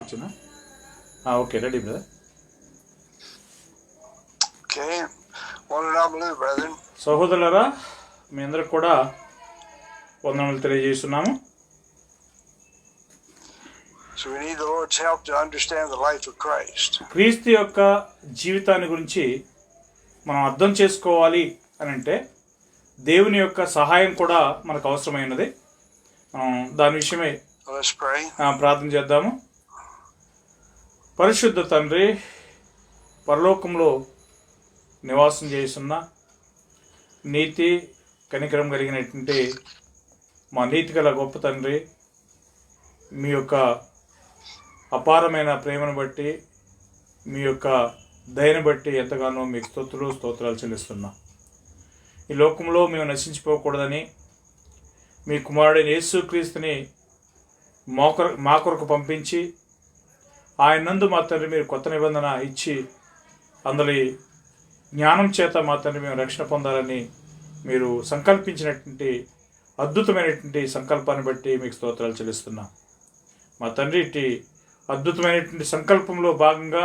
అర్చన. Okay, ready brother. సహోదరులారా, మీ అందరికి కూడా వందనములు తెలియజేస్తున్నాము. క్రీస్తు యొక్క జీవితాన్ని గురించి మనం అర్థం చేసుకోవాలి అని అంటే దేవుని యొక్క సహాయం కూడా మనకు అవసరమైనది. దాని విషయమై ప్రార్థన చేద్దాము. పరిశుద్ధ తండ్రి, పరలోకంలో నివాసం చేస్తున్న నీతి కనికరం కలిగినటువంటి మా నీతి గల గొప్ప తండ్రి, మీ యొక్క అపారమైన ప్రేమను బట్టి, మీ యొక్క దయను బట్టి ఎంతగానో మీకు స్తోత్రాలు చెల్లిస్తున్నాం. ఈ లోకంలో మేము నశించిపోకూడదని మీ కుమారుడైన యేసుక్రీస్తుని మా కొరకు పంపించి ఆయన నందు మా తండ్రి మీరు కొత్త నిబంధన ఇచ్చి అందరి జ్ఞానం చేత మా తండ్రి మేము రక్షణ పొందాలని మీరు సంకల్పించినటువంటి అద్భుతమైనటువంటి సంకల్పాన్ని బట్టి మీకు స్తోత్రాలు చెల్లిస్తున్నాం. మా తండ్రి ఇట్టి అద్భుతమైనటువంటి సంకల్పంలో భాగంగా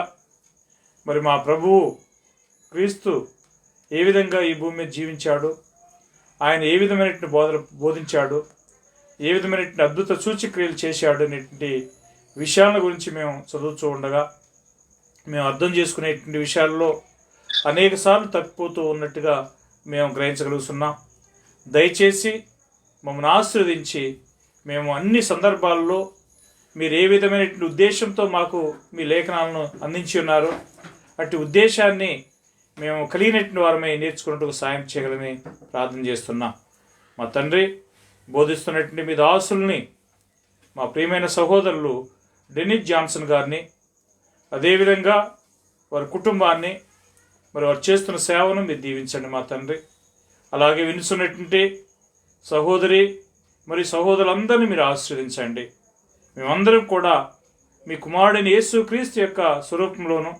మరి మా ప్రభువు క్రీస్తు ఏ విధంగా ఈ భూమి మీద జీవించాడు, ఆయన ఏ విధమైనటువంటి బోధించాడు, ఏ విధమైనటువంటి అద్భుత సూచక్రియలు చేశాడు అనేటువంటి విషయాల గురించి మేము చదువుతూ ఉండగా మేము అర్థం చేసుకునేటువంటి విషయాల్లో అనేక సార్లు తప్పిపోతూ ఉన్నట్టుగా మేము గ్రహించగలుగుతున్నాం. దయచేసి మమ్మల్ని ఆశీర్వదించి మేము అన్ని సందర్భాల్లో మీరు ఏ విధమైనటువంటి ఉద్దేశంతో మాకు మీ లేఖనాలను అందించి ఉన్నారు, అట్టి ఉద్దేశాన్ని మేము కలిగినటువంటి వారమై నేర్చుకున్నట్టుకు సాయం చేయగలని ప్రార్థన చేస్తున్నాం. మా తండ్రి, బోధిస్తున్నటువంటి మీ దాసుల్ని, మా ప్రియమైన సహోదరులు డెనిస్ జాన్సన్ గారిని, అదేవిధంగా వారి కుటుంబాన్ని, మరి వారు చేస్తున్న సేవను మీరు దీవించండి మా తండ్రి. అలాగే వినుచున్నటువంటి సహోదరి మరి సహోదరులందరినీ మీరు ఆశీర్వదించండి. మేమందరం కూడా మీ కుమారుడైన యేసుక్రీస్తు యొక్క స్వరూపంలోనూ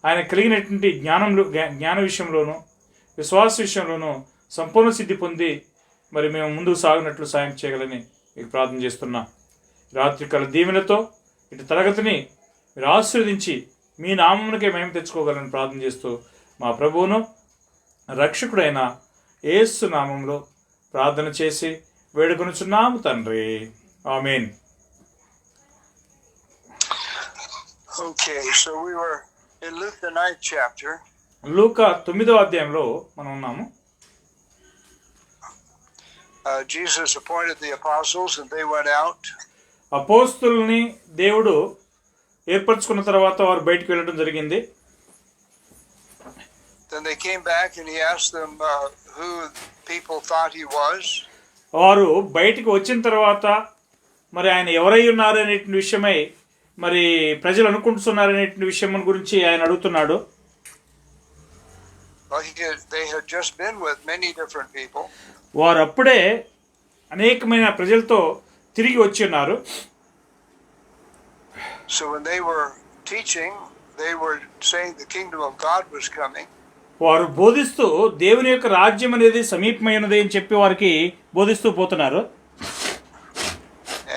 ఆయన కలిగినటువంటి జ్ఞాన విషయంలోనూ విశ్వాస విషయంలోనూ సంపూర్ణ సిద్ధి పొంది మరి మేము ముందుకు సాగినట్లు సాయం చేయగలని మీకు ప్రార్థన చేస్తున్నాం. రాత్రికాల దీవెనతో ఇటు తరగతిని మీరు ఆశీర్వదించి మీ నామమునకే మేము తెచ్చుకోగలని ప్రార్థన చేస్తూ మా ప్రభువును రక్షకుడైన యేసు నామంలో ప్రార్థన చేసి వేడుకొనుచున్నాము తండ్రి. ఆమేన్. Okay, so we were in Luke the 9th chapter. లూకా 9వ అధ్యాయంలో మనం ఉన్నాము. Jesus appointed the apostles and they went out. అపోస్తుల్ని దేవుడు ఏర్పరచుకున్న తర్వాత వారు బయటికి వెళ్ళడం జరిగింది. Then they came back and he asked them who people thought he was. వారు బయటికి వచ్చిన తర్వాత మరి ఆయన ఎవరై ఉన్నారు అనే విషయమై మరి ప్రజలు అనుకుంటున్నారు అనే విషయం గురించి ఆయన అడుగుతున్నాడు. They had just been with many different people. వారు అప్పుడే అనేకమైన ప్రజలతో తిరిగి వచ్చి ఉన్నారు. So when they were teaching, they were saying the kingdom of God was coming. వారు బోధిస్తూ దేవుని యొక్క రాజ్యం అనేది సమీపమైనది అని చెప్పి వారికి బోధిస్తూ పోతున్నారు.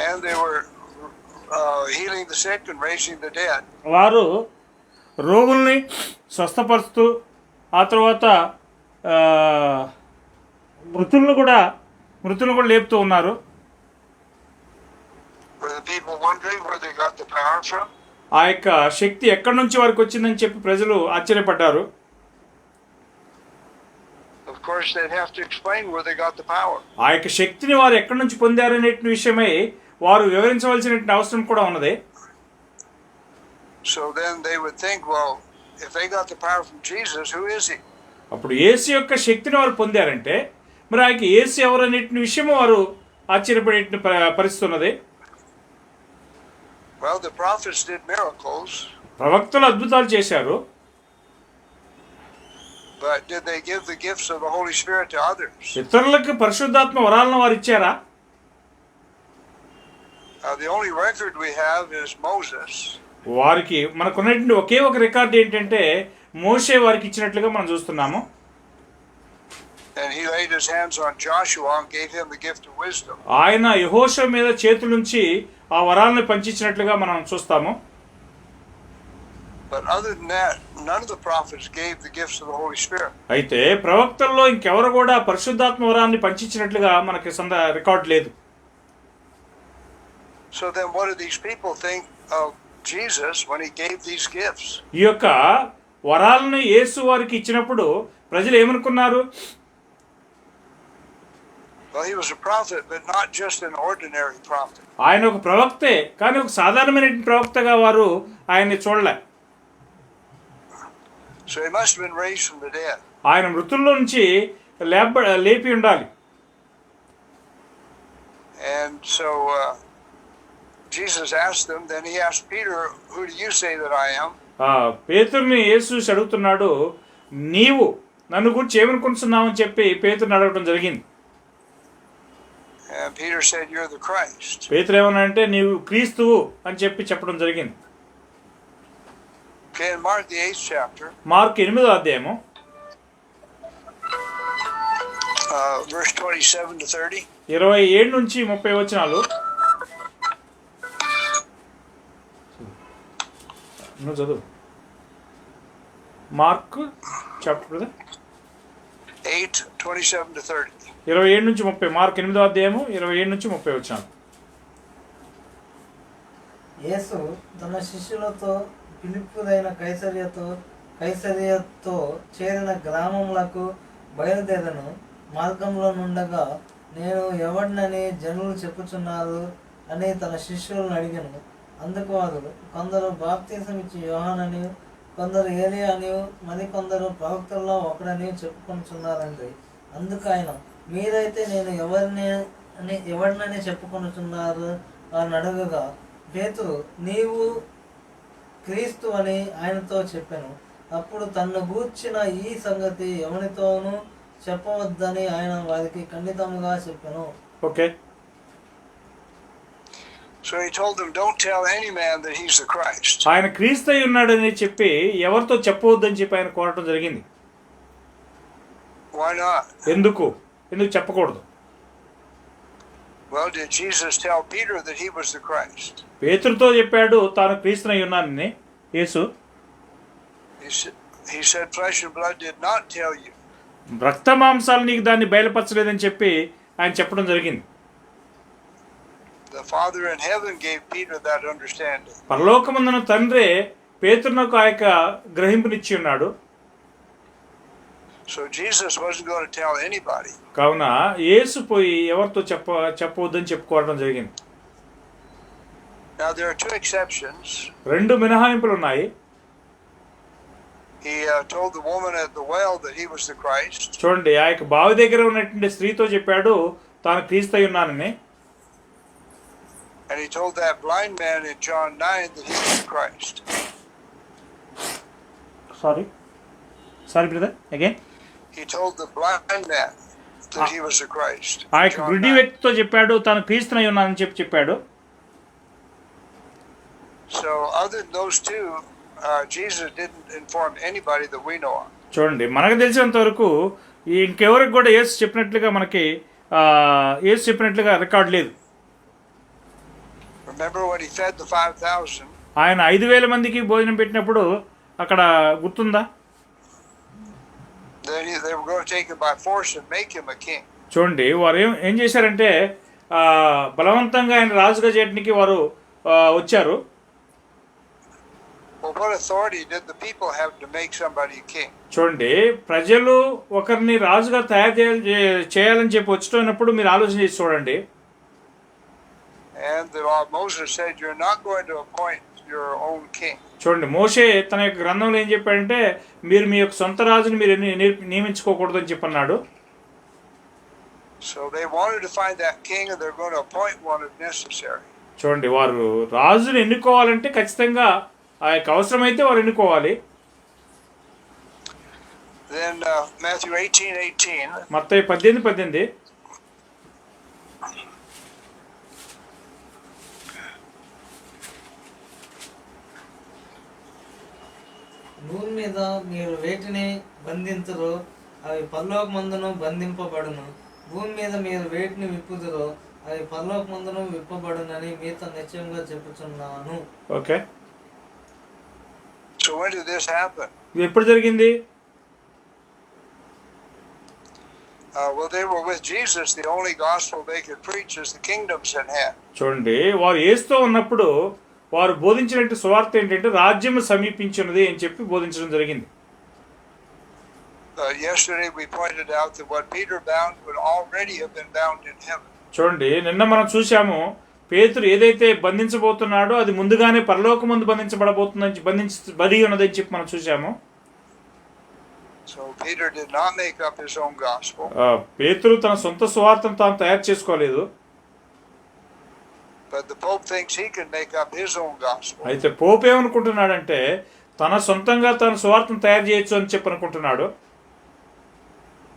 And they were healing the sick and raising the dead. వారు రోగుల్ని స్వస్థపరుస్తూ ఆ తర్వాత మృతులను కూడా లేపుతూ ఉన్నారు. Were the people wondering where they got the power from? ఆ యొక్క శక్తి ఎక్కడి నుంచి వారికి వచ్చిందని చెప్పి ప్రజలు ఆశ్చర్యపడ్డారు. Of course they'd have to explain where they got the power. ఆ యొక్క శక్తిని వారు ఎక్కడి నుంచి పొందారు అనే విషయమై వారు వివరించవలసిన అవసరం కూడా ఉన్నది. So then they would think, well, if they got the power from Jesus, who is he? అప్పుడు యేసు యొక్క శక్తిని వారు పొందారంటే మరి ఆ యొక్క యేసు ఎవరు అనే విషయం వారు ఆశ్చర్యపడే పరిస్థితి ఉన్నది. Well, the prophets did miracles. ప్రవక్తలు అద్భుతాలు చేశారు. But did they give the gifts of the Holy Spirit to others? ఇతరులకు పరిశుద్ధాత్మ వరాలను వారు ఇచ్చారా? The only record we have is Moses. వారికి మనకున్నటువంటి ఒకే ఒక రికార్డు ఏంటంటే మోషే వారికి ఇచ్చినట్లుగా మనం చూస్తున్నాము. And he laid his hands on Joshua and gave him the gift of wisdom. ఆయన యెహోషువ మీద చేతుల నుంచి ఆ వరాలను పంచిచ్చినట్లుగా మనం చూస్తాము. But other than that, none of the prophets gave the gifts of the Holy Spirit. అయితే ప్రవక్తల్లో ఇంకెవరు కూడా పరిశుద్ధాత్మ వరాన్ని పంచినట్లుగా మనకి రికార్డ్ లేదు. So then what do these people think of Jesus when he gave these gifts? ఈ యొక్క వరాలను యేసు వారికి ఇచ్చినప్పుడు ప్రజలు ఏమనుకున్నారు? Well, he was a prophet, but not just an ordinary prophet. ఆయన ఒక ప్రవక్తే, కానీ ఒక సాధారణమైన ప్రవక్తగా వారు ఆయన్ని చూడలే. So he must have been raised from the dead. ఆయన మృతుల్లో నుంచి లేపి ఉండాలి. And so Jesus asked them, then he asked Peter, who do you say that I am? పేతురుని యేసు అడుగుతున్నాడు, నీవు నన్ను గురించి ఏమనుకుంటున్నావు అని చెప్పి పేతురుని అడగడం జరిగింది. And Peter said, you're the Christ. పేతురు ఏమన్నాడంటే నీవు క్రీస్తువు అని చెప్పడం జరిగింది. Okay, in Mark the 8th chapter, mark 8వ అధ్యాయము verse 27 to 30. 27 నుంచి 30 వచనాలు. నువ్వు చదువు. Mark chapter 8, 27 to 30. 27 నుంచి 30. మార్క్ 8వ అధ్యాయము 27 నుంచి 30 వచనాలు. యేసు తన శిష్యులతో ఫిలిప్పుదైన కైసరియతో చేరిన గ్రామములకు బయలుదేరను. మార్గంలో నుండగా నేను ఎవడినని జనులు చెప్పుచున్నారు అని తన శిష్యులను అడిగాను. అందుకు వారు కొందరు బాప్తీసం ఇచ్చి యోహానని, కొందరు ఏలియా అని, మరికొందరు ప్రవక్తల్లో ఒకడని చెప్పుకొనుచున్నారండి. అందుకు ఆయన, మీరైతే నేను ఎవరినని చెప్పుకొనుచున్నారు అని అడగగా పేతురు, నీవు క్రీస్తు అని ఆయనతో చెప్పాను. అప్పుడు తన్ను గూర్చిన ఈ సంగతి ఎవరితోనూ చెప్పవద్దని ఆయన వారికి ఖండితంగా చెప్పాను. Okay. So he told them, don't tell any man that he's the Christ. ఆయన క్రీస్తు అయి ఉన్నాడని చెప్పి ఎవరితో చెప్పవద్దని చెప్పి ఆయన కోరటం జరిగింది. Why not? ఎందుకు చెప్పకూడదు? Well, did Jesus tell Peter that he was the Christ? పేతురుతో చెప్పాడు తాను క్రీస్తునై ఉన్నానని యేసు. He said flesh and blood did not tell you. రక్త మాంసాలు నీకు దాన్ని బయలుపరచలేదని చెప్పి ఆయన చెప్పడం జరిగింది. The Father in heaven gave Peter that understanding. పరలోకమందున తండ్రే పేతురునకు ఆ యొక్క గ్రహింపునిచ్చి ఉన్నాడు. So Jesus wasn't going to tell anybody. కావున యేసు పోయి ఎవరితో చెప్పవద్దని చెప్పుకోవడం జరిగింది. Now there are two exceptions. 2 మినహాయింపులు ఉన్నాయి. He told the woman at the well that he was the Christ. చూడండి, ఆ యొక్క బావి దగ్గర ఉన్నటువంటి స్త్రీతో చెప్పాడు తాను క్రీస్తు అయి ఉన్నానని. And he told that blind man in John 9 that he was the Christ. Sorry brother, again. He told the blind man that he was the Christ. ఆ యొక్క గుడ్డి వ్యక్తితో చెప్పాడు తాను క్రీస్తునై ఉన్నానని చెప్పాడు. So other than those two, Jesus didn't inform anybody that we know of. చూడండి, మనకు తెలిసినంత వరకు ఇంకెవరికి కూడా యేసు చెప్పినట్లుగా రికార్డ్ లేదు. Remember when he fed the 5,000? ఆయన 5,000 మందికి భోజనం పెట్టినప్పుడు అక్కడ గుర్తుందా? Then they were going to take him by force and make him a king. చూడండి, వారు ఏం చేశారంటే బలవంతంగా ఆయన రాజుగా చేయడానికి వారు వచ్చారు. Well, what authority did the people have to make somebody a king? చూడండి, ప్రజలు ఒకరిని రాజుగా తయారు చేయాలని చెప్పి వచ్చినప్పుడు మీరు ఆలోచన చేసి చూడండి. And the law of Moses said you're not going to appoint your own king. చూడండి, మోషే తన యొక్క గ్రంథంలో ఏం చెప్పాడంటే మీరు మీ యొక్క సొంత రాజుని మీరు నియమించుకోకూడదు అని చెప్పన్నాడు. So they wanted to find that king and they're going to appoint one if necessary. చూడండి, వారు రాజుని ఎన్నుకోవాలంటే ఖచ్చితంగా ఆ యొక్క అవసరమైతే వారు ఎన్నుకోవాలి. Then Matthew 18:18. మత్తయి 18:18. భూమి మీద మీరు వేటిని బంధింతురో అవి పరలోకమందును బంధింపబడును. భూమి మీద మీరు వేటిని విప్పుదురో అవి పరలోకమందును విప్పబడునని మీతో నిశ్చయంగా చెప్పుచున్నాను. Okay. So when did this happen? ఇది ఎప్పుడు జరిగింది? Well, they were with Jesus. The only gospel they could preach is the kingdoms in hand. చూడండి, వారు యేసుతో ఉన్నప్పుడు వారు బోధించినట్టు సువార్త ఏంటంటే రాజ్యం సమీపించినది అని చెప్పి బోధించడం జరిగింది. Yesterday we pointed out that what Peter bound would already have been bound in heaven. చూడండి, నిన్న మనం చూసాము పేతురు ఏదైతే బంధించబోతున్నాడో అది ముందుగానే పరలోకమందు బంధించబడి ఉన్నదని చెప్పి మనం చూసాము. So Peter did not make up his own gospel. పేతురు తన సొంత సువార్తను తాను తయారు చేసుకోలేదు. But the Pope thinks he can make up his own gospel. అయితే పోప్ ఏమనుకుంటున్నాడంటే తన సొంతంగా తన సువార్తను తయారు చేయొచ్చు అని చెప్పి అనుకుంటున్నాడు.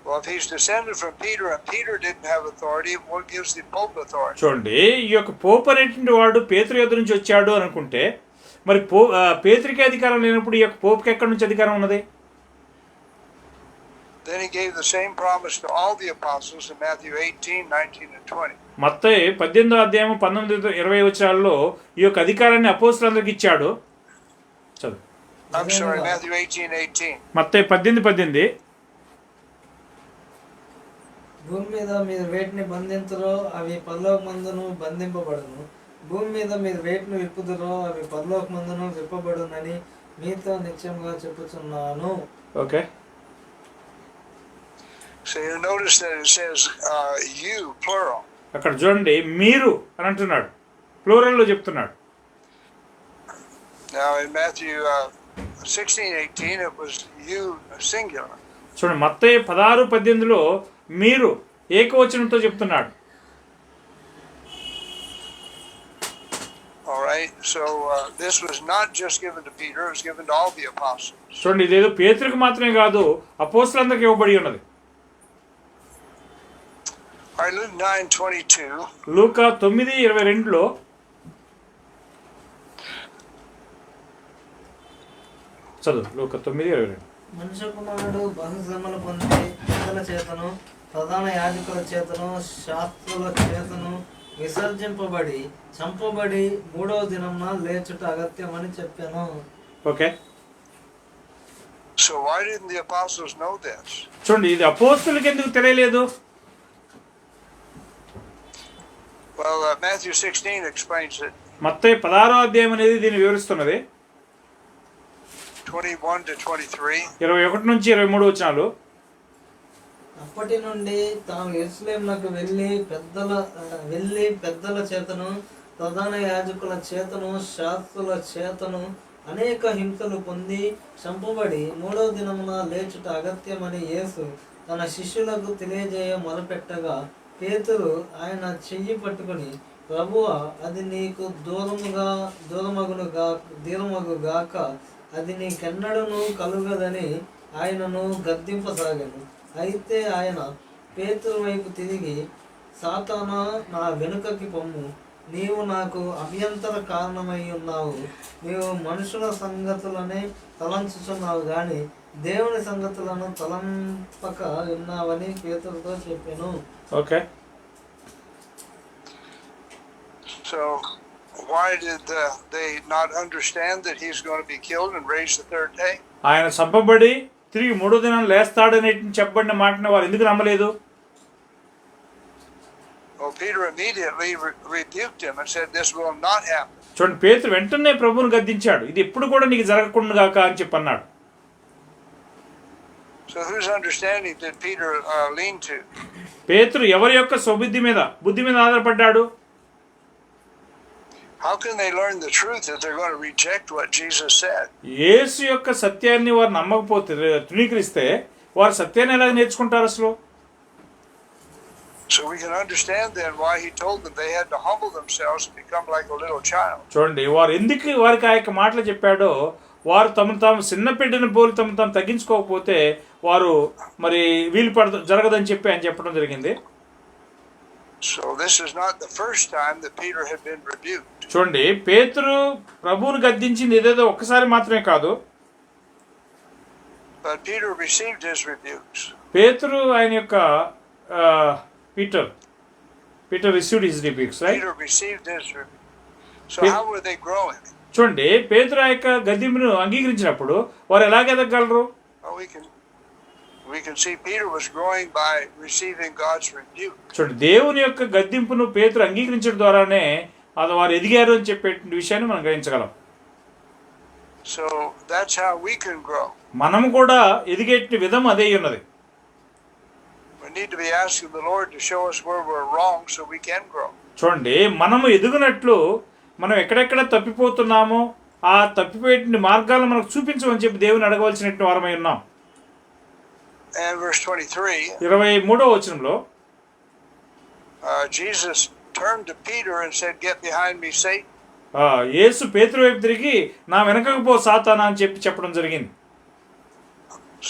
Well, if he's descended from Peter and Peter didn't have authority, what gives the Pope authority? చూడండి, ఈ యొక్క పోప్ అనేటువంటి వాడు పేతురు ఎదురు నుంచి వచ్చాడు అనుకుంటే మరి పేతురికి అధికారం లేనప్పుడు ఈ యొక్క పోప్కి ఎక్కడి నుంచి అధికారం ఉన్నది? Then he gave the same promise to all the apostles in Matthew 18, 19, and 20. మత్తయి 18వ అధ్యాయం 19-20 వచనాల్లో ఈ యొక్క అధికారాన్ని అపోస్తలులకు ఇచ్చాడు. చదువు. I'm sorry, Matthew 18, 18. మత్తయి 18:18. భూమి మీద మీరు వేటిని బంధింతురో అవి పరలోకమందును బంధింపబడును, భూమి మీద మీరు వేటిని విప్పుదురో అవి పరలోకమందును విప్పబడునని మీతో నిశ్చయంగా చెప్పుచున్నాను. Okay. So you notice that it says you, plural. అక్కడ చూడండి, మీరు అని అంటున్నాడు, ప్లూరల్లో చెప్తున్నాడు. Now in Matthew 16, 18, it was you, singular. చూడండి, మత్తయి 16:18లో మీరు ఏకవచనంతో చెప్తున్నాడు. All right, so this was not just given to Peter, it was given to all the apostles. చూడండి, ఇదేదో పేతురుకు మాత్రమే కాదు అపోస్తలులందరికీ ఇవ్వబడి ఉన్నది. All right, Luke 9:22. లూకా 9:22లో చదువు. లూకా 9:22. మనుష్య కుమారుడు బహుశ్రమలు పొంది పెద్దల చేతను ప్రధాన యాజకుల చేతను శాస్త్రుల చేతను విసర్జింపబడి చంపబడి 3వ దినమున లేచుట అగత్యమని చెప్పాను. Okay. So why didn't the apostles know this? చూడండి, ఇది అపోస్తలులకు ఎందుకు తెలియలేదు? Well, Matthew 16 explains it. మత్తయి 16వ అధ్యాయం అనేది దీన్ని వివరిస్తున్నది. 21 to 23. 21-23 వచనాలు. అప్పటి నుండి తాము యెరూషలేమునకు వెళ్ళి పెద్దల చేతను ప్రధాన యాజకుల చేతను శాస్త్రుల చేతను అనేక హింసలు పొంది చంపబడి 3వ దినమున లేచుట అగత్యమని యేసు తన శిష్యులకు తెలియజేయ మొదలుపెట్టగా పేతురు ఆయన చెయ్యి పట్టుకుని, ప్రభువా, అది నీకు దూరమగుగాక, అది నీకెన్నడను కలుగదని ఆయనను గద్దింపసాగాను. అయితే ఆయన పేతురు వైపు తిరిగి, సాతానా, నా వెనుకకి పొమ్ము, నీవు నాకు అభ్యంతర కారణమై ఉన్నావు. నీవు మనుషుల సంగతులనే తలంచుచున్నావు గాని దేవుని సంగతులను తలంపక ఉన్నావని పేతురుతో చెప్పాను. Okay. So why did they not understand that he's going to be killed and raised the third day? ఆయన చంపబడి తిరిగి 3వ దినం లేస్తాడని చెప్పబడిన మాటను వారు ఎందుకు నమ్మలేదు? Well, Peter immediately rebuked him and said, "This will not happen." చూడండి, పేతురు వెంటనే ప్రభువును గద్దించాడు, ఇది ఎప్పుడు కూడా నీకు జరగకుండాగాక అని చెప్పన్నాడు. So whose understanding did Peter lean to? పేతురు ఎవరి యొక్క బుద్ధి మీద ఆధారపడ్డాడు? How can they learn the truth if they're going to reject what Jesus said? యేసు యొక్క సత్యాన్ని వారు నమ్మకపోతే, తృణీకరిస్తే వారు సత్యాన్ని ఎలా నేర్చుకుంటారు అసలు? So we can understand then why he told them they had to humble themselves and become like a little child. చూడండి, వారు ఎందుకు వారికి ఆ యొక్క మాటలు చెప్పాడో, వారు తాము చిన్న బిడ్డను పోలి తాము తగ్గించుకోకపోతే వారు మరి జరగదని చెప్పి ఆయన చెప్పడం జరిగింది. So this is not the first time that Peter had been rebuked. చూడండి, పేతురు ప్రభువును గద్దించింది ఏదేదో ఒక్కసారి మాత్రమే కాదు. But Peter received his rebukes. పేతురు ఆయన యొక్క Peter received his rebukes, right? Peter received his rebukes. So how were they growing? చూడండి, పేతురు ఆ యొక్క గద్దింపును అంగీకరించినప్పుడు వారు ఎలాగ ఎదగలరు? Well, we can see Peter was growing by receiving God's rebuke. చూడండి, దేవుని యొక్క గద్దింపును పేతురు అంగీకరించడం ద్వారానే అది వారు ఎదిగారు అని చెప్పే విషయాన్ని మనం గ్రహించగలం. So that's how we can grow. మనం కూడా ఎదిగే విధం అదే ఉన్నది. We need to be asking the Lord to show us where we're wrong so we can grow. చూడండి, మనము ఎదుగునట్లు మనం ఎక్కడెక్కడ తప్పిపోతున్నామో ఆ తప్పిపోయే మార్గాలను మనకు చూపించమని చెప్పి దేవుని అడగవలసినట్టు వారమై ఉన్నాం. And verse 23, 23వ వచనంలో Jesus turned to Peter and said, "Get behind me, Satan." యేసు పేతురు వైపు తిరిగి నా వెనకకు పో సాతానా అని చెప్పడం జరిగింది.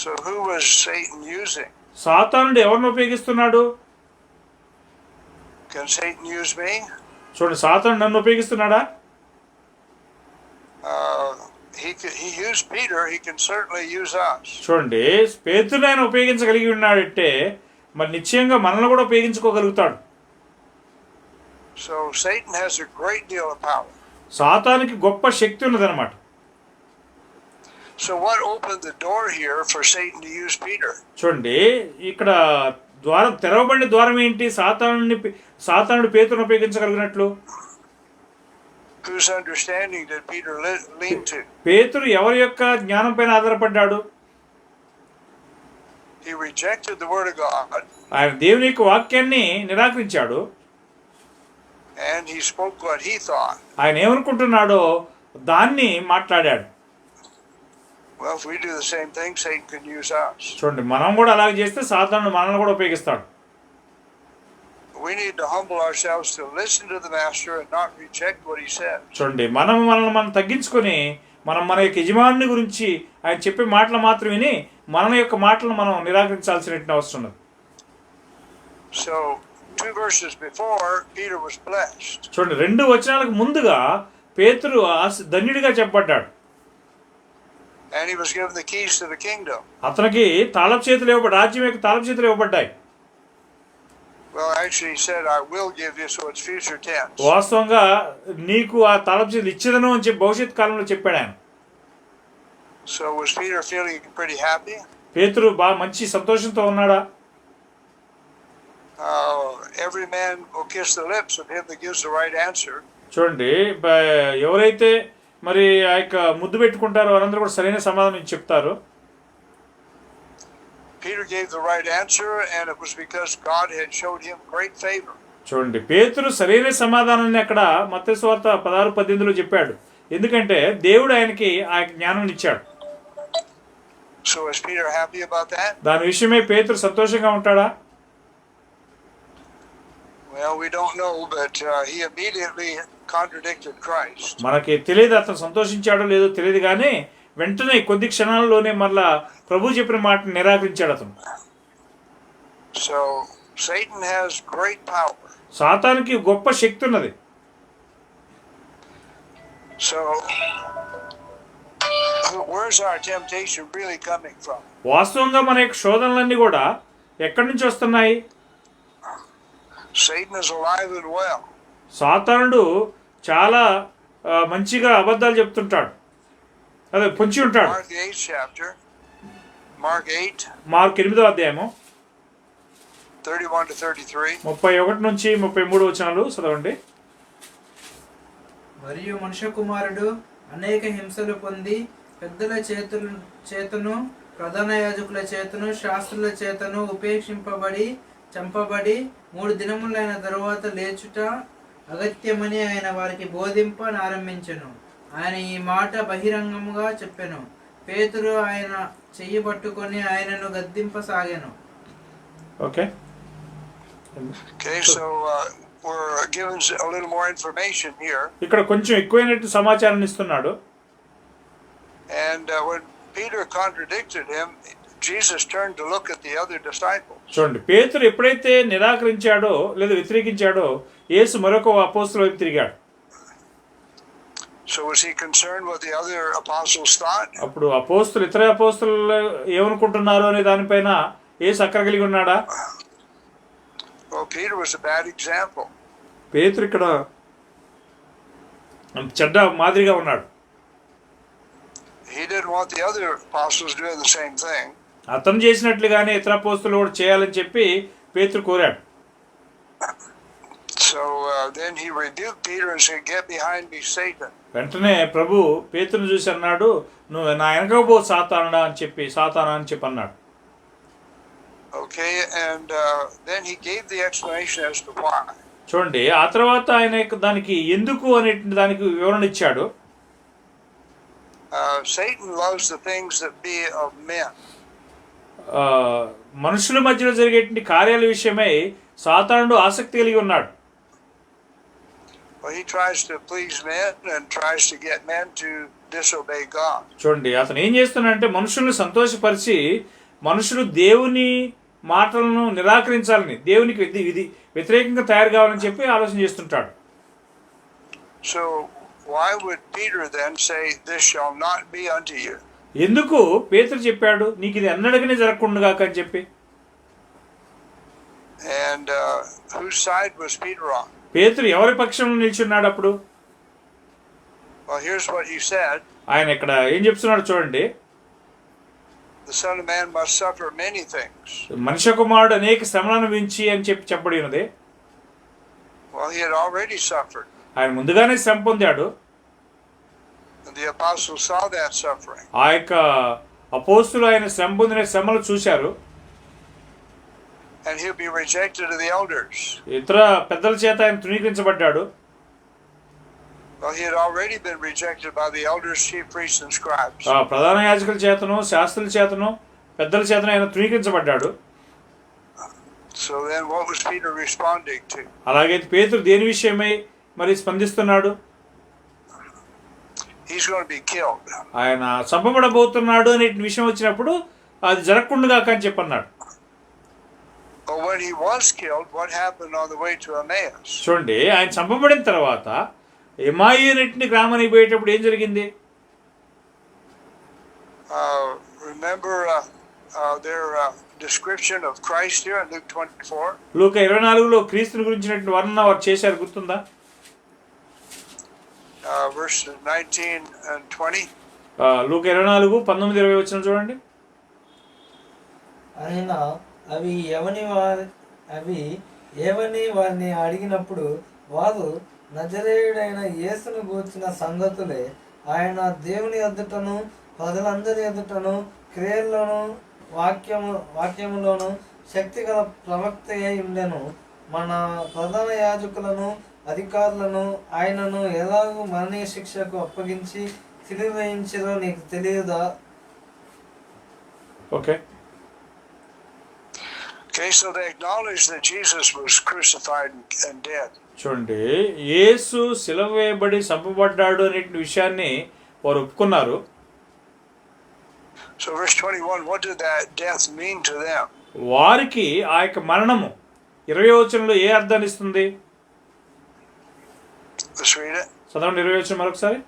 So who was Satan using? సాతానుడు ఎవరిని ఉపయోగిస్తున్నాడు? Can Satan use me? చూడండి, సాతానుడు నన్ను ఉపయోగిస్తున్నాడా? He used Peter. He can certainly use us. చూడండి, పేతురుని ఆయన ఉపయోగించగలిగి ఉన్నాడంటే మరి నిశ్చయంగా మనల్ని కూడా ఉపయోగించుకోగలుగుతాడు. So Satan has a great deal of power. సాతానికి గొప్ప శక్తి ఉన్నదన్నమాట. So what opened the door here for Satan to use Peter? చూడండి, ఇక్కడ ద్వారం తెరవబడిన ద్వారం ఏంటి? సాతానుడు పేతురుని ఉపయోగించగలిగినట్లు. Whose understanding did Peter lean to? పేతురు ఎవరి యొక్క జ్ఞానం పైన ఆధారపడ్డాడు? He rejected the word of God. ఆయన దేవుని యొక్క వాక్యాన్ని నిరాకరించాడు. And he spoke what he thought. ఆయన ఏమనుకుంటున్నాడో దాన్ని మాట్లాడాడు. Well, if we do the same thing, Satan can use us. చూడండి, మనం కూడా అలాగే చేస్తే సాతానుడు మనల్ని కూడా ఉపయోగిస్తాడు. We need to humble ourselves to listen to the master and not reject what he says. చూడండి, మనం తగ్గించుకొని మన యొక్క యజమాని గురించి ఆయన చెప్పే మాటలు మాత్రం విని మన యొక్క మాటలను మనం నిరాకరించాల్సిన అవసరం ఉంది. So 2 verses before, Peter was blessed. చూడండి, 2 వచనాలకు ముందుగా పేతురు ధన్యుడిగా చెప్పబడ్డాడు. And he was given the keys to the kingdom. అతనికి తాళపు చేతులు ఇవ్వబడ్డాయి, రాజ్యం యొక్క తాళపు చేతులు ఇవ్వబడ్డాయి. Well, actually he said, "I will give you," so it's future tense. వాస్తవంగా నీకు ఆ తాళపు చేతులు ఇచ్చేదను అని చెప్పి భవిష్యత్ కాలంలో చెప్పాడు ఆయన. So was Peter feeling pretty happy? పేతురు మంచి సంతోషంతో ఉన్నాడా? Every man will kiss the lips of him that gives the right answer. చూడండి, ఎవరైతే మరి ఆ యొక్క ముద్దు పెట్టుకుంటారో వారందరూ కూడా సరైన సమాధానం చెప్తారు. Peter gave the right answer, and it was because God had showed him great favor. చూడండి, పేతురు సరైన సమాధానాన్ని అక్కడ మత్తయి సువార్త 16:18లో చెప్పాడు. ఎందుకంటే దేవుడు ఆయనకి ఆ జ్ఞానాన్ని ఇచ్చాడు. So is Peter happy about that? దాని విషయమై పేతురు సంతోషంగా ఉంటాడా? Well, we don't know, but he immediately contradicted Christ. మనకి తెలియదు అతను సంతోషించాడో లేదో తెలియదు, కానీ వెంటనే కొద్ది క్షణాల్లోనే మళ్ళా ప్రభు చెప్పిన మాటను నిరాకరించాడు అతను. So Satan has great power. సాతానికి గొప్ప శక్తి ఉన్నది. So where's our temptation really coming from? వాస్తవంగా మన యొక్క శోధనలన్నీ కూడా ఎక్కడి నుంచి వస్తున్నాయి? Satan is alive and well. సాతానుడు చాలా మంచిగా అబద్ధాలు చెప్తుంటాడు, అదే పొంచి ఉంటాడు. Mark the 8th chapter. Mark 8. Mark 8వ అధ్యాయము 31 to 33. 31 నుంచి 33 వచనాలు చదవండి. మరియు మనుష్య కుమారుడు అనేక హింసలు పొంది పెద్దల చేతను ప్రధాన యాజకుల చేతను శాస్త్రుల చేతను ఉపేక్షింపబడి చంపబడి 3 దినములైన తరువాత లేచుట అగత్యమని ఆయన వారికి బోధింపనారంభించెను. ఆయన ఈ మాట బహిరంగముగా చెప్పెను. పేతురు ఆయన చెయ్యి పట్టుకొని ఆయనను గద్దింపసాగాను. Okay, so we're given a little more information here. ఇక్కడ కొంచెం ఎక్కువైనట్టు సమాచారం ఇస్తున్నాడు. And when Peter contradicted him, Jesus turned to look at the other disciples. చూడండి, పేతురు ఎప్పుడైతే నిరాకరించాడో లేదా వ్యతిరేకించాడో యేసు మరొక అపోస్తలుల వైపు తిరిగాడు. So was he concerned what the other apostles thought? అప్పుడు ఇతర అపోస్తలు ఏమనుకుంటున్నారో అనే దానిపైన యేసు అక్కర కలిగి ఉన్నాడా? Well, Peter was a bad example. పేతురు ఇక్కడ చెడ్డ మాదిరిగా ఉన్నాడు. didn't want the other apostles doing the same thing. అతను చేసినట్లుగానే ఇతర అపోస్తలులు కూడా చేయాలని చెప్పి పేతురు కోరాడు. So then he rebuked Peter and said, "Get behind me, Satan." వెంటనే ప్రభు పేతురుని చూసి అన్నాడు, నువ్వు నా వెనకపో సాతానుడా అని చెప్పి అన్నాడు. Okay, and then he gave the explanation as to why. చూడండి, ఆ తర్వాత ఆయన దానికి ఎందుకు అనే దానికి వివరణ ఇచ్చాడు. Satan loves the things that be of men. మనుషుల మధ్యలో జరిగేటువంటి కార్యాల విషయమై సాతానుడు ఆసక్తి కలిగి ఉన్నాడు. Well, he tries to please men and tries to get men to disobey God. చూడండి, అతను ఏం చేస్తున్నాడంటే మనుషులను సంతోషపరిచి మనుషులు దేవుని మాటలను నిరాకరించాలని, దేవునికి వ్యతిరేకంగా తయారు కావాలని చెప్పి ఆలోచన చేస్తుంటాడు. So why would Peter then say, "This shall not be unto you"? ఎందుకు పేతురు చెప్పాడు నీకు ఇది ఎన్నడగానే జరగకుండా అని చెప్పి? And whose side was Peter on? పేతురు ఎవరి పక్షంలో నిల్చున్నాడు అప్పుడు? Well, here's what he said. ఆయన ఇక్కడ ఏం చెప్తున్నాడు చూడండి. The Son of Man must suffer many things. మనుష్య కుమారుడు అనేక శ్రమలను అనుభవించి అని చెప్పబడి ఉన్నది. Well, he had already suffered. ఆయన ముందుగానే శ్రమ పొందాడు. And the apostles saw that suffering. ఆ యొక్క అపోస్తులు ఆయన శ్రమ పొందిన శ్రమలు చూశారు. And he'll be rejected of the elders. ఇతర పెద్దల చేత ఆయన తృణీకరించబడ్డాడు. Well, he had already been rejected by the elders, chief priests, and scribes. ప్రధాన యాజకుల చేతను, శాస్త్రుల చేతను, పెద్దల చేతను ఆయన తృణీకరించబడ్డాడు. So then what was Peter responding to? అలాగైతే పేతురు దేని విషయమై మరి స్పందిస్తున్నాడు? He's going to be killed. ఆయన చంపబడబోతున్నాడు అనే విషయం వచ్చినప్పుడు అది జరగకుండా అని చెప్పన్నాడు. But when he was killed, what happened on the way to Emmaus? చూడండి, ఆయన చంపబడిన తర్వాత ఎమాయి అనేటువంటి గ్రామానికి పోయేటప్పుడు ఏం జరిగింది? Remember their description of Christ here in Luke 24? లూకా 24లో క్రీస్తుని గురించినటువంటి వర్ణన వారు చేశారు, గుర్తుందా? Verses 19 and 20. లూకా 24 19 20 వచనం చూడండి. ఆయన అవి ఏవని వారిని అడిగినప్పుడు వారు నజరేయుడైన యేసును గూర్చిన సంగతులే. ఆయన దేవుని ఎదుటను ప్రజలందరి ఎదుటను క్రియల్లోను వాక్యములోను శక్తిగల ప్రవక్త అయి ఉండెను. మన ప్రధాన యాజకులను అధికారులను ఆయనను ఎలాగూ మరణీయ శిక్షకు అప్పగించి సిలువ వేయించిరో నీకు తెలియదా? Okay, so they acknowledged that Jesus was crucified and dead. చూడండి, యేసు సిలువ వేయబడి చంపబడ్డాడు అనే విషయాన్ని వారు ఒప్పుకున్నారు. So verse 21, what did that death mean to them? వారికి ఆ యొక్క మరణము 20వ వచనంలో ఏ అర్థాన్ని ఇస్తుంది? Let's read it. చదవండి 20వ వచనం మరొకసారి.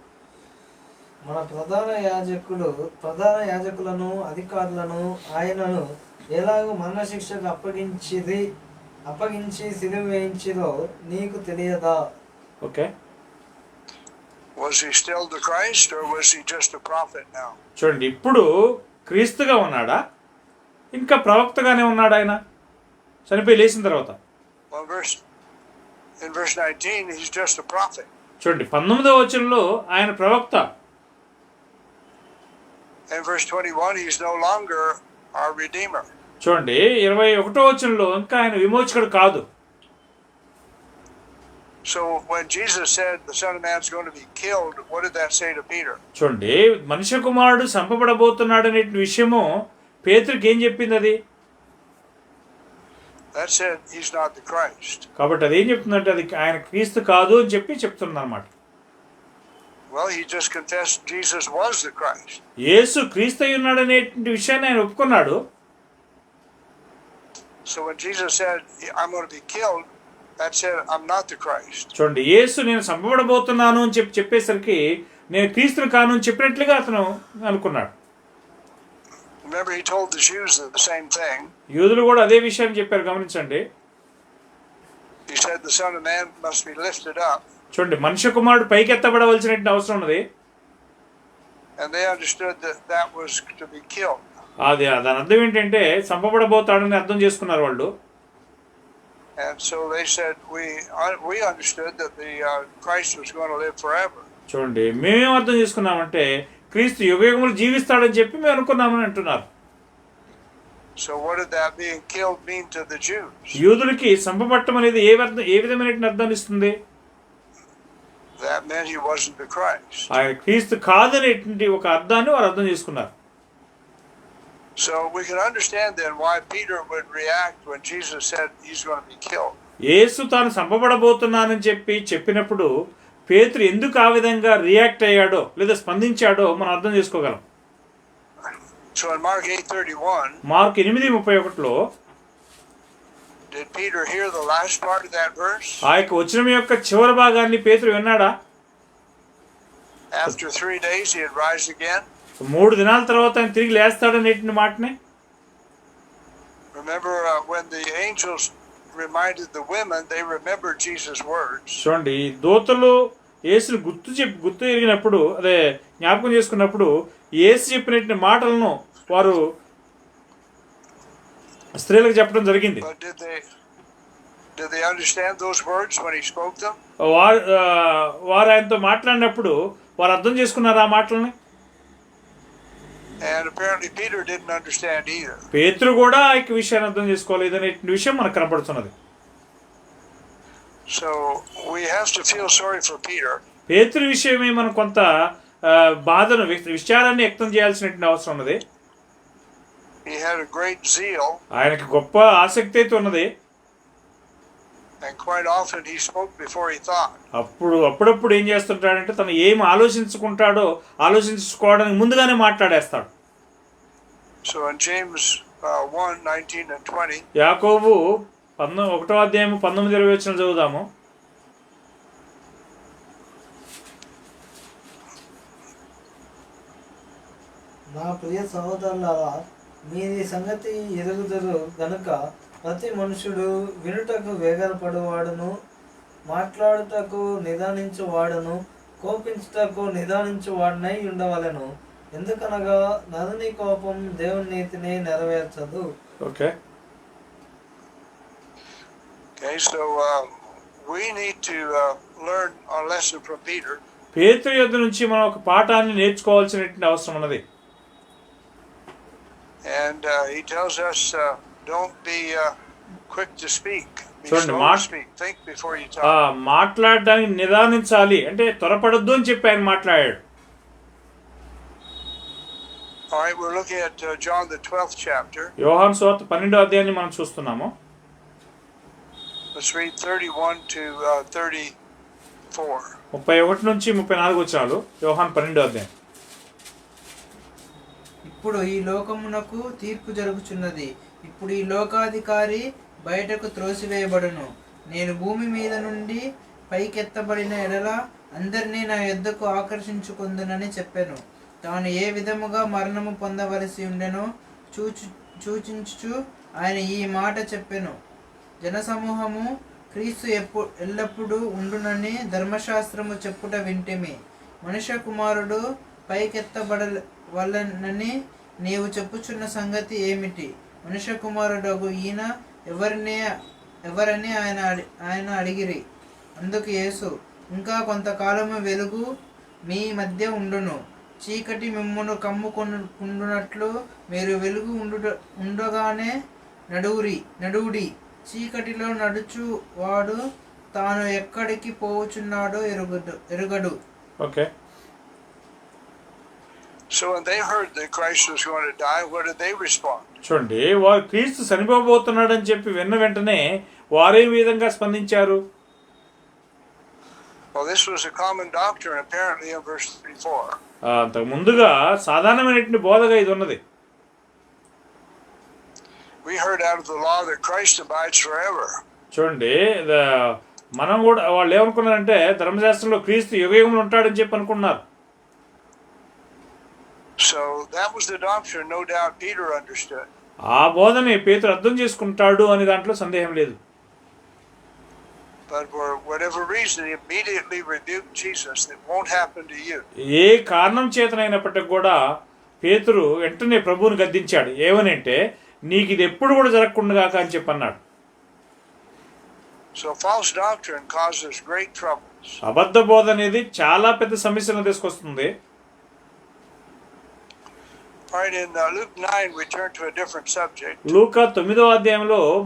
మన ప్రధాన యాజకులను అధికారులను ఆయనను ఎలాగూ మరణ శిక్షకు అప్పగించి సిలువ వేయించిరో నీకు తెలియదా? Okay, Was he still the Christ or was he just a prophet now? చూడండి, ఇప్పుడు క్రీస్తుగా ఉన్నాడా ఇంకా ప్రవక్తగానే ఉన్నాడా? ఆయన చనిపోయి లేచిన తర్వాత Well, in verse 19, he's just a prophet. చూడండి, 19వ వచనంలో ఆయన ప్రవక్త. In verse 21, he's no longer our Redeemer. చూడండి, 21వ వచనంలో ఇంకా ఆయన విమోచకుడు కాదు. So when Jesus said the Son of Man is going to be killed, what did that say to Peter? చూడండి, మనుష్య కుమారుడు చంపబడబోతున్నాడు అనే విషయము పేతురుకి ఏం చెప్పింది? అది That said he's not the Christ. కాబట్టి అదేం చెప్తుందంటే అది ఆయన క్రీస్తు కాదు అని చెప్తుంది అన్నమాట. Well, he just confessed Jesus was the Christ. యేసు క్రీస్తు అయి ఉన్నాడు అనే విషయాన్ని ఆయన ఒప్పుకున్నాడు. So when Jesus said I'm going to be killed, that said I'm not the Christ. చూడండి, యేసు నేను చంపబడబోతున్నాను అని చెప్పేసరికి నేను క్రీస్తును కాను అని చెప్పినట్లుగా అతను అనుకున్నాడు. Remember he told the Jews the same thing. యూదులు కూడా అదే విషయాన్ని చెప్పారు, గమనించండి. He said the Son of Man must be lifted up. చూడండి, మనుష్య కుమారుడు పైకెత్తబడవలసిన అవసరం ఉన్నది. And they understood that that was to be killed. అది దాని అర్థం ఏంటంటే చంపబడబోతాడని అర్థం చేసుకున్నారు వాళ్ళు. And so they said, we understood that the Christ was going to live forever. చూడండి, మేమేం అర్థం చేసుకున్నామంటే క్రీస్తు యుగయుగములు జీవిస్తాడని చెప్పి మేము అనుకున్నామని అంటున్నారు. So what did that being killed mean to the Jews? యూదులకి చంపబట్టం అనేది ఏ విధమైన అర్థాన్ని ఇస్తుంది? That meant he wasn't the Christ. ఆయన క్రీస్తు కాదనేటువంటి ఒక అర్థాన్ని వారు అర్థం చేసుకున్నారు. So we can understand then why Peter would react when Jesus said he's going to be killed. యేసు తాను చంపబడబోతున్నానని చెప్పినప్పుడు పేతురు ఎందుకు ఆ విధంగా రియాక్ట్ అయ్యాడో లేదా స్పందించాడో మనం అర్థం చేసుకోగలం. So in Mark 8:31, మార్కు 8:31లో did Peter hear the last part of that verse? ఆ యొక్క వచనం యొక్క చివరి భాగాన్ని పేతురు విన్నాడా? After 3 days he'd rise again. 3 దినాల తర్వాత ఆయన తిరిగి లేస్తాడనేటువంటి మాటనే. Remember when the angels reminded the women, they remembered Jesus' words. చూడండి, దూతలు యేసును గుర్తు ఎరిగినప్పుడు అదే జ్ఞాపకం చేసుకున్నప్పుడు యేసు చెప్పినటువంటి మాటలను వారు స్త్రీలకు చెప్పడం జరిగింది. But did they understand those words when he spoke them? వారు ఆయనతో మాట్లాడినప్పుడు వారు అర్థం చేసుకున్నారు ఆ మాటలని. And apparently Peter didn't understand either. పేతురు కూడా ఆ యొక్క విషయాన్ని అర్థం చేసుకోలేదు అనే విషయం మనకు కనపడుతున్నది. So we have to feel sorry for Peter. పేతురు విషయమే మనం కొంత బాధను విచారాన్ని వ్యక్తం చేయాల్సినటువంటి అవసరం ఉన్నది. He had a great zeal. ఆయనకి గొప్ప ఆసక్తి అయితే ఉన్నది. And quite often he spoke before he thought. అప్పుడప్పుడు ఏం చేస్తుంటాడంటే తను ఏం ఆలోచించుకోవడానికి ముందుగానే మాట్లాడేస్తాడు. So in James 1:19 and 20. యాకోబు 1:19-20 చదువుదాము. నా ప్రియ సహోదరులారా, మీది సంగతి ఎరుగుదురు గనుక ప్రతి మనుషుడు వినుటకు వేగరపడువాడును, మాట్లాడుటకు నిదానించువాడును, కోపించుటకు నిదానించువాడనై ఉండవలెను. ఎందుకనగా నరుని కోపం దేవుని నీతిని నెరవేర్చదు. Okay, so we need to learn our lesson from Peter. పేతురు యొద్ద నుంచి మనం ఒక పాఠాన్ని నేర్చుకోవాల్సినటువంటి అవసరం ఉన్నది. And he tells us don't be quick to speak. Be slow to speak. Think before you talk. మాట్లాడడానికి నిదానించాలి అంటే త్వరపడొద్దు అని చెప్పి ఆయన మాట్లాడాడు. All right, we're looking at John the 12th chapter. యోహాను సువార్త 12వ అధ్యాయాన్ని మనం చూస్తున్నాము. Let's read 31 to 34. 31 నుంచి 34 వచనాలు యోహాను 12వ అధ్యాయం. ఇప్పుడు ఈ లోకమునకు తీర్పు జరుగుచున్నది. ఇప్పుడు ఈ లోకాధికారి బయటకు త్రోసివేయబడును. నేను భూమి మీద నుండి పైకెత్తబడిన ఎడల అందరినీ నా యొద్దకు ఆకర్షించుకుందునని చెప్పాను. తాను ఏ విధముగా మరణము పొందవలసి ఉండెనో సూచించుచు ఆయన ఈ మాట చెప్పెను. జనసమూహము క్రీస్తు ఎల్లప్పుడూ ఉండునని ధర్మశాస్త్రము చెప్పుట వింటిమి. మనుష్య కుమారుడు పైకెత్తబడవలనని నీవు చెప్పుచున్న సంగతి ఏమిటి? మనుష్య కుమారుడు ఈయన ఎవరని ఆయన అడిగిరి. అందుకు యేసు, ఇంకా కొంతకాలము వెలుగు మీ మధ్య ఉండును. చీకటి మిమ్మును కమ్ముకుండునట్లు మీరు వెలుగు ఉండగానే నడువుడి. చీకటిలో నడుచువాడు తాను ఎక్కడికి పోవుచున్నాడో ఎరుగడు. Okay, So when they heard that Christ was going to die, what did they respond? చూడండి, వారు క్రీస్తు చనిపోబోతున్నాడని చెప్పి విన్న వెంటనే వారే విధంగా స్పందించారు. Well, this was a common doctrine apparently in verse 34. అంతకు ముందుగా సాధారణమైనటువంటి బోధగా ఇది ఉన్నది. We heard out of the law that Christ abides forever. చూడండి, మనం కూడా వాళ్ళు ఏమనుకున్నారంటే ధర్మశాస్త్రంలో క్రీస్తు యుగయుగములు ఉంటాడని చెప్పి అనుకున్నారు. So that was the doctrine, no doubt Peter understood. ఆ బోధనే పేతురు అర్థం చేసుకుంటాడు అనే దాంట్లో సందేహం లేదు. But for whatever reason, he immediately rebuked Jesus. It won't happen to you. ఏ కారణం చేతనైనప్పటికీ కూడా పేతురు వెంటనే ప్రభువుని గద్దించాడు. ఏమనంటే నీకు ఇది ఎప్పుడు కూడా జరగకుండా అని చెప్పన్నాడు. So false doctrine causes great troubles. అబద్ధ బోధ అనేది చాలా పెద్ద సమస్యలను తీసుకొస్తుంది. All right, in Luke 9, we turn to a different subject. లూకా 9వ అధ్యాయంలో